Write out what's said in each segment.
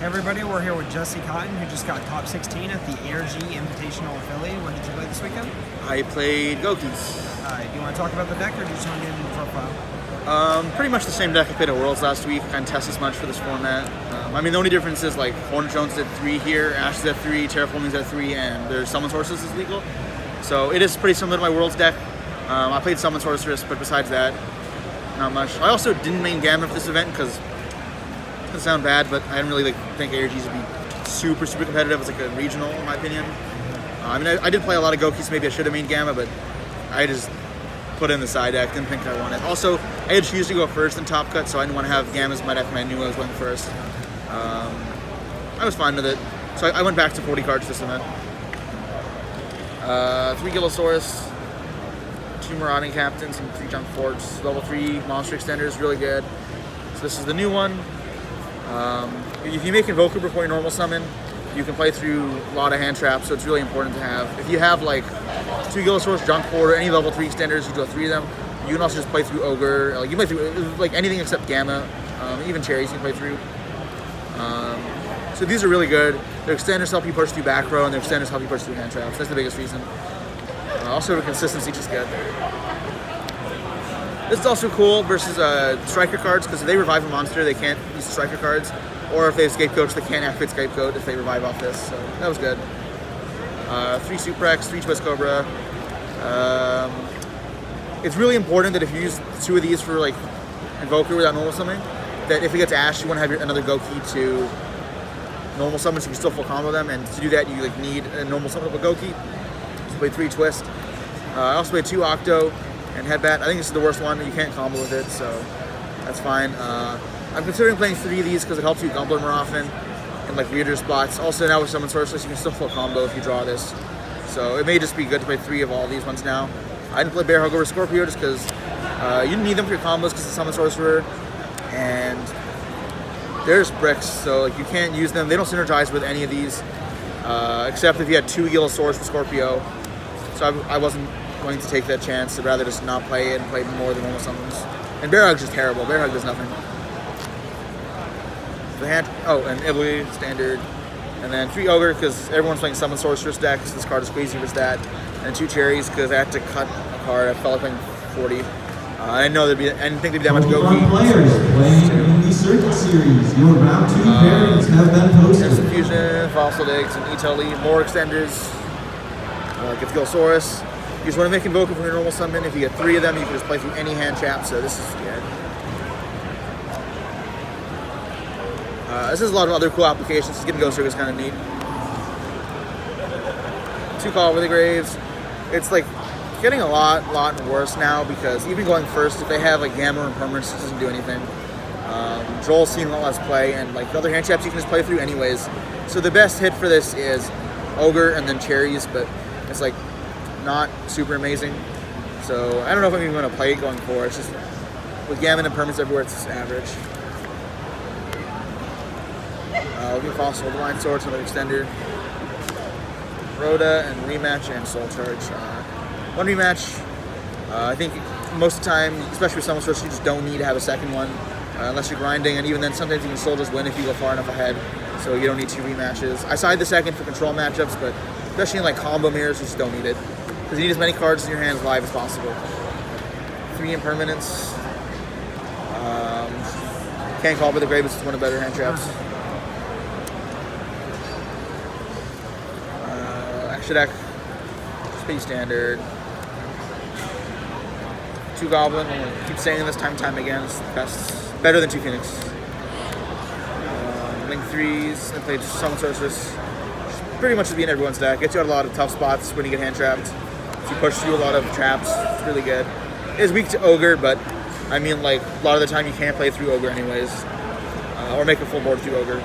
Hey everybody, we're here with Jesse Kotton, who just got top 16 at the ARG Invitational in Philly. What did you play this weekend? I played Goukis. Do you want to talk about the deck, or do you just want to get into the profile? Pretty much the same deck I played at Worlds last week. Kind of test as much for this format. I mean, the only difference is like Horn Drones at 3 here, Ashes at 3, Terraforming's at 3, and their Summon Sorceress is legal. So it is pretty similar to my Worlds deck. I played Summon Sorceress, but besides that, not much. I also didn't main Gamma for this event because it doesn't sound bad, but I didn't really think ARGs would be super competitive as like a regional, in my opinion. I mean, I did play a lot of Goukis, maybe I should have main Gamma, but I just put in the side deck, didn't think I wanted. Also, I had choose to go first in Top Cut, so I didn't want to have Gammas in my deck when I knew I was going first. I was fine with it, so I went back to 40 cards this event. 3 Gillosaurus, 2 Marauding Captains, and 3 Junk Forts, level 3 Monster Extenders, really good. So this is the new one. If you make Invoker before your normal summon, you can play through a lot of hand traps, so it's really important to have. If you have like 2 Gillosaurus, Junk Fort, or any level 3 extenders, you do 3 of them. You can also just play through Ogre. Like you play through like anything except Gamma, even Cherries you can play through. So these are really good. Their extenders help you push through back row, and their extenders help you push through hand traps. That's the biggest reason. Also, the consistency is good. This is also cool versus striker cards, because if they revive a monster, they can't use the striker cards. Or if they have Scapegoats, they can't activate Scapegoat if they revive off this. So that was good. 3 Suprex, 3 Twist Cobra. It's really important that if you use 2 of these for like Invoker without normal summoning, that if it gets Ash, you want to have another Gouki to normal summon, so you can still full combo them. And to do that, you like need a normal summon of a Gouki. So played 3 Twist. I also played 2 Octo and Headbat. I think this is the worst one. You can't combo with it, so that's fine. I'm considering playing 3 of these because it helps you Gumbler more often in like weirder spots. Also, now with Summon Sorceress, you can still full combo if you draw this. So it may just be good to play 3 of all these ones now. I didn't play Bear Hug over Scorpio just because you didn't need them for your combos because it's Summon Sorcerer, and there's bricks, so like you can't use them. They don't synergize with any of these, except if you had 2 Gillosaurus with Scorpio. So I wasn't going to take that chance. I'd rather just not play it and play more than normal summons. And Bear Hug's just terrible. Bear Hug does nothing. The hand, and Ibly, standard. And then 3 Ogre, because everyone's playing Summon Sorceress decks. This card is crazy for that. And 2 Cherries, because I had to cut a card. I felt like playing 40. I didn't think there'd be that much Gouki. Players playing in the Circuit Series. Your round 2 pairings have been posted. There's Fusion, Fossil Eggs, and Italy. More extenders. It's Gillosaurus. You just want to make Invoker from your normal summon. If you get 3 of them, you can just play through any hand trap, so this is good. This has a lot of other cool applications. Getting Ghost Rig is kind of neat. 2 Call Over the Graves. It's like getting a lot worse now, because even going first, if they have like Gamma or Impermanence, it doesn't do anything. Joel's seen a lot less play, and like the other hand traps you can just play through anyways. So the best hit for this is Ogre and then Cherries, but it's like not super amazing. So I don't know if I'm even going to play it going forward. It's just with Gamma and Impermanence everywhere, it's just average. Looking Fossil, Divine Swords, another extender. Rhoda and Rematch and Soul Charge. 1 rematch. I think most of the time, especially with Summon Sorceress, you just don't need to have a second one unless you're grinding, and even then sometimes you can still just win if you go far enough ahead, so you don't need 2 rematches. I side the second for control matchups, but especially in like combo mirrors, you just don't need it, because you need as many cards in your hands live as possible. 3 Impermanence. Can't Call Over the Grave, it's one of the better hand traps. Extra deck, pretty standard. 2 Goblin, I'm gonna keep saying this time again, it's the best, better than 2 Phoenix. Link 3s, and played Summon Sorceress. Pretty much just be in everyone's deck. Gets you out a lot of tough spots when you get hand trapped. If you push through a lot of traps, it's really good. It is weak to Ogre, but I mean, like, a lot of the time you can't play through Ogre anyways. Or make a full board through Ogre.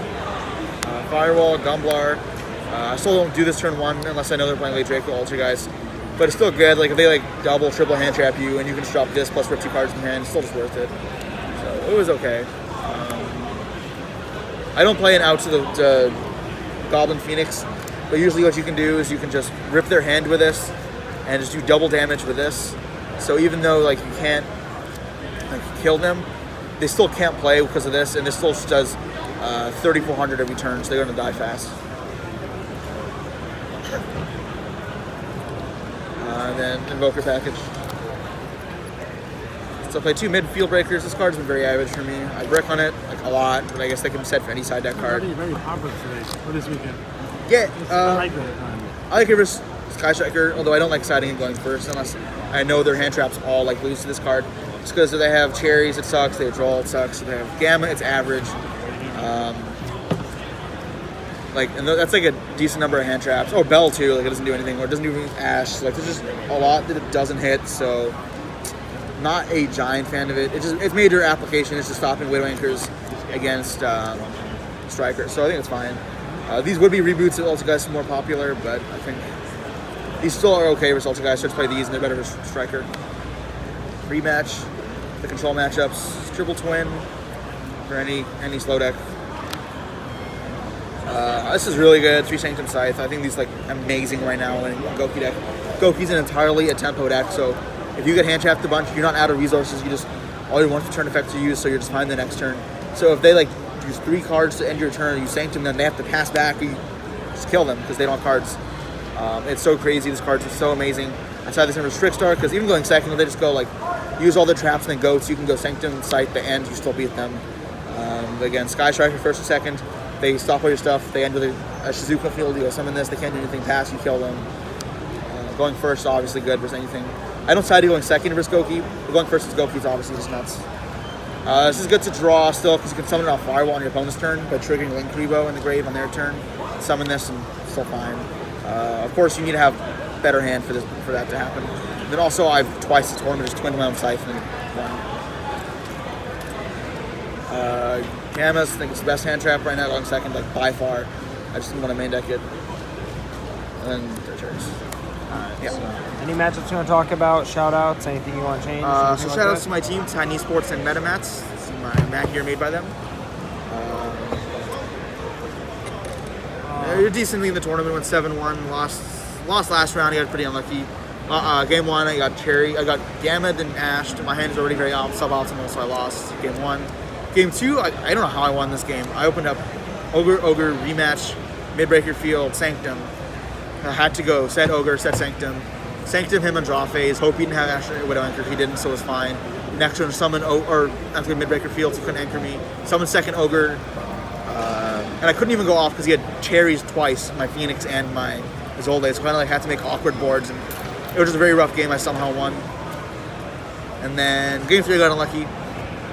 Firewall, Gumblar. I still don't do this turn 1 unless I know they're playing late Draco Ultra guys. But it's still good. Like if they like double, triple hand trap you, and you can just drop this plus rip 2 cards in hand, it's still just worth it. So it was okay. I don't play an out to the Goblin Phoenix, but usually what you can do is you can just rip their hand with this, and just do double damage with this. So even though like you can't like kill them, they still can't play because of this, and this still does 3,400 every turn, so they're going to die fast. And then Invoker package. So I play 2 mid-field breakers. This card's been very average for me. I brick on it like a lot, but I guess they can set for any side deck card. Very popular today for this weekend. Yeah, I like that. I like it versus Sky Striker, although I don't like siding and going first unless I know their hand traps all like lose to this card. Just because they have cherries, it sucks. They have draw, it sucks. They have gamma, it's average. And that's like a decent number of hand traps. Or Bell too, like it doesn't do anything, or it doesn't do anything with Ash. Like there's just a lot that it doesn't hit, so not a giant fan of it. It's major application. It's just stopping Widow Anchors against Strikers, so I think it's fine. These would be reboots if Ultigeist are more popular, but I think these still are okay versus Ultigeist. Let's play these, and they're better versus Striker. Rematch, the control matchups, Triple Twin for any slow deck. This is really good. 3 Sanctum Scythe. I think these like amazing right now in Gouki deck. Gouki's entirely a tempo deck, so if you get hand trapped a bunch, you're not out of resources. You just all your 1 turn effects are used, so you're just fine the next turn. So if they like use 3 cards to end your turn, you Sanctum, then they have to pass back. You just kill them because they don't have cards. It's so crazy. This card's so amazing. I saw this in Restrict Star because even going second, they just go like use all their traps and then go. So you can go Sanctum, Scythe, the end. You still beat them. Again, Sky Striker first and second. They stop all your stuff. They end with a Shizuka field. You go summon this. They can't do anything past. You kill them. Going first, obviously good versus anything. I don't side going second versus Gouki, but going first versus Gouki is obviously just nuts. This is good to draw still because you can summon it off Firewall on your opponent's turn by triggering Link Rebo in the grave on their turn. Summon this and still fine. Of course, you need to have better hand for that to happen. And then also, I've twice the tournament just twinned my own Scythe and won. Gamma's, I think it's the best hand trap right now, going second, like by far. I just didn't want to main deck it. And then their turns. Alright, Yeah. so any matchups you want to talk about? Shout outs? Anything you want to change? So shout outs to my team, Tiny Sports and Metamats. This is my mat gear made by them. They're decently in the tournament, went 7-1, lost last round. I got pretty unlucky. Game 1, I got Cherry. I got Gamma and Ashed. My hand is already very suboptimal, so I lost game 1. Game 2, I don't know how I won this game. I opened up Ogre, rematch, Midbreaker Field, Sanctum. I had to go set Ogre, set Sanctum. Sanctum him on draw phase. Hope he didn't have Asher Widow Anchor. He didn't, so it was fine. Next turn, summon after Midbreaker Field, so he couldn't anchor me. Summon second Ogre. And I couldn't even go off because he had cherries twice, my Phoenix and my Izolde. So I kind of like had to make awkward boards, and it was just a very rough game. I somehow won. And then game 3, I got unlucky.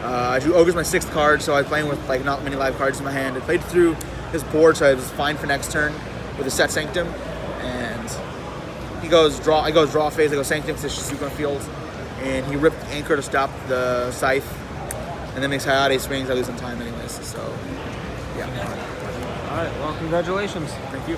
I drew Ogre's my 6th card, so I was playing with like not many live cards in my hand. I played through his board, so I was fine for next turn with a set Sanctum. And he goes draw. I go draw phase. I go Sanctum to Shizuka field, and he ripped Anchor to stop the Scythe, and then makes Hayate swings. I lose in time anyways. So yeah. All right. Well, congratulations. Thank you.